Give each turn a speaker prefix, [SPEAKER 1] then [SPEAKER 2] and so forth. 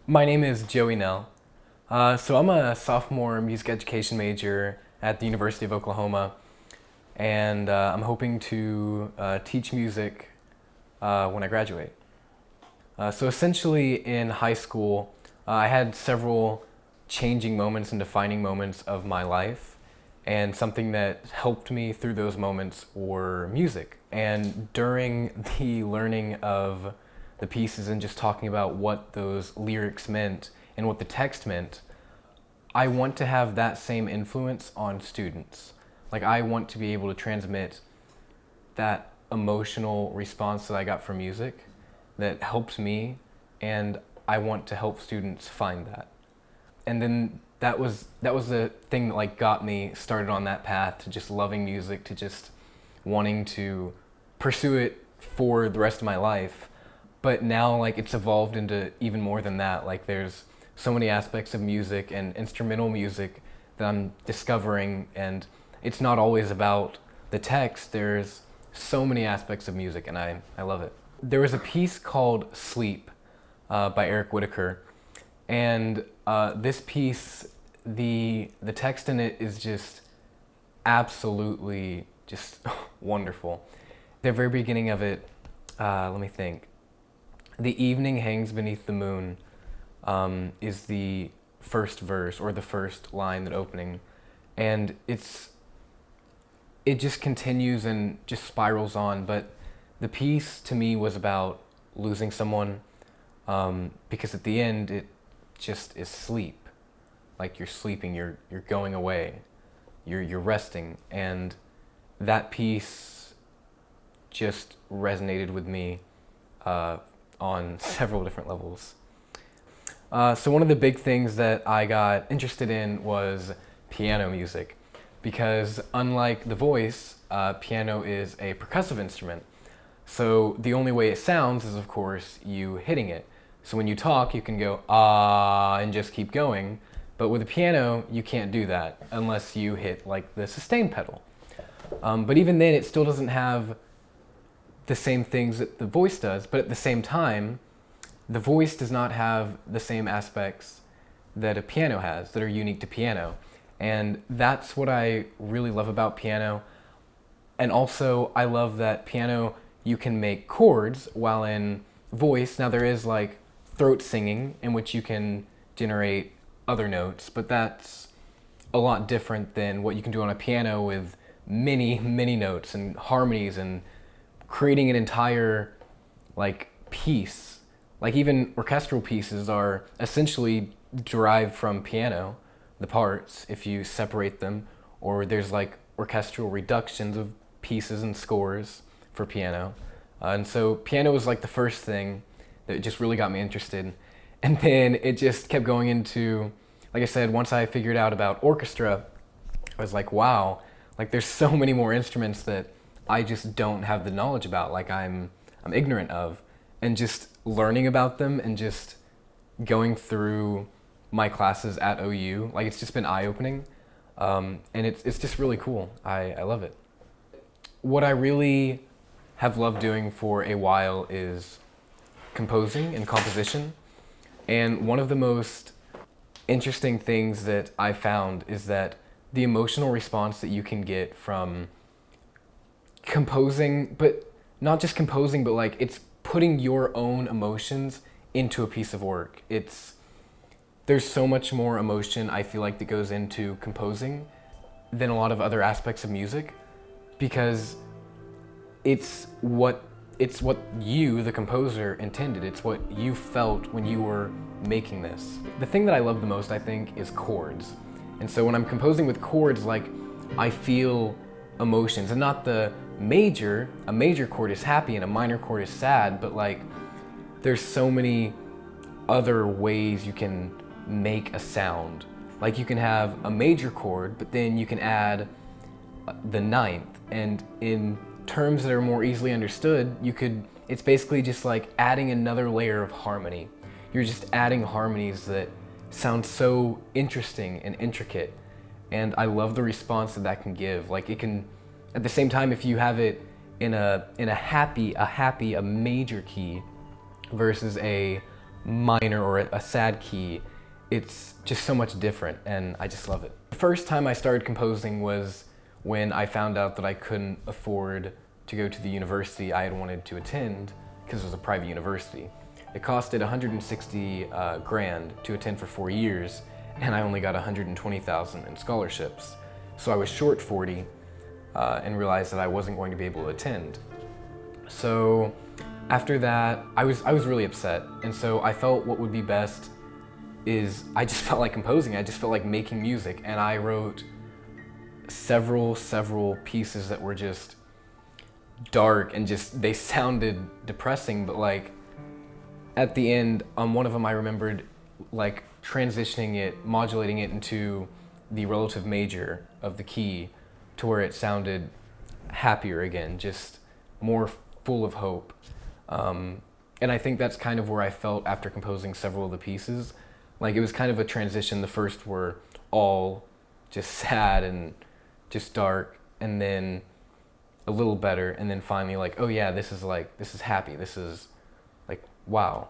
[SPEAKER 1] My name is Joey Nell. So I'm a sophomore music education major at the University of Oklahoma, and I'm hoping to teach music when I graduate. So essentially, in high school, I had several changing moments and defining moments of my life, and something that helped me through those moments were music. And during the learning of the pieces and just talking about what those lyrics meant and what the text meant, I want to have that same influence on students. Like, I want to be able to transmit that emotional response that I got from music that helps me, and I want to help students find that. And then that was the thing that got me started on that path to just loving music, to just wanting to pursue it for the rest of my life. But now it's evolved into even more than that. There's so many aspects of music and instrumental music that I'm discovering, and it's not always about the text. There's so many aspects of music, and I love it. There was a piece called Sleep by Eric Whitacre, and this piece, the text in it is just absolutely just wonderful. The very beginning of it, let me think. The evening hangs beneath the moon is the first verse, or the first line, that opening, and it just continues and just spirals on. But the piece to me was about losing someone, because at the end it just is sleep. You're sleeping, you're going away, you're resting, and that piece just resonated with me on several different levels. So one of the big things that I got interested in was piano music, because unlike the voice, piano is a percussive instrument. So the only way it sounds is, of course, you hitting it. So when you talk, you can go ah and just keep going, but with a piano, you can't do that unless you hit the sustain pedal. But even then, it still doesn't have the same things that the voice does, but at the same time, the voice does not have the same aspects that a piano has that are unique to piano. And that's what I really love about piano. And also, I love that piano, you can make chords, while in voice, now there is throat singing, in which you can generate other notes, but that's a lot different than what you can do on a piano with many, many notes and harmonies and creating an entire piece. Even orchestral pieces are essentially derived from piano, the parts, if you separate them, or there's orchestral reductions of pieces and scores for piano. And so piano was the first thing that just really got me interested. And then it just kept going into, like I said, once I figured out about orchestra, I was wow, there's so many more instruments that I just don't have the knowledge about, I'm ignorant of. And just learning about them and just going through my classes at OU, it's just been eye-opening. And it's just really cool. I love it. What I really have loved doing for a while is composing and composition. And one of the most interesting things that I found is that the emotional response that you can get from composing, but not just composing, but it's putting your own emotions into a piece of work. There's so much more emotion, I feel that goes into composing than a lot of other aspects of music, because it's what you, the composer, intended. It's what you felt when you were making this. The thing that I love the most, I think, is chords. And so when I'm composing with chords, I feel emotions, and not a major chord is happy and a minor chord is sad, but there's so many other ways you can make a sound. You can have a major chord, but then you can add the ninth, and in terms that are more easily understood, it's basically just adding another layer of harmony. You're just adding harmonies that sound so interesting and intricate, and I love the response that can give. It can, at the same time, if you have it in a major key versus a minor or a sad key, it's just so much different, and I just love it. The first time I started composing was when I found out that I couldn't afford to go to the university I had wanted to attend because it was a private university. It costed 160 grand to attend for 4 years, and I only got 120,000 in scholarships. So I was short 40 and realized that I wasn't going to be able to attend. So after that, I was really upset, and so I felt what would be best is I just felt like composing. I just felt like making music, and I wrote several pieces that were just dark and just, they sounded depressing, but like at the end, on one of them I remembered like transitioning it, modulating it into the relative major of the key to where it sounded happier again, just more full of hope. And I think that's kind of where I felt after composing several of the pieces. Like it was kind of a transition. The first were all just sad and just dark, and then a little better, and then finally like, oh yeah, this is happy. This is like, wow.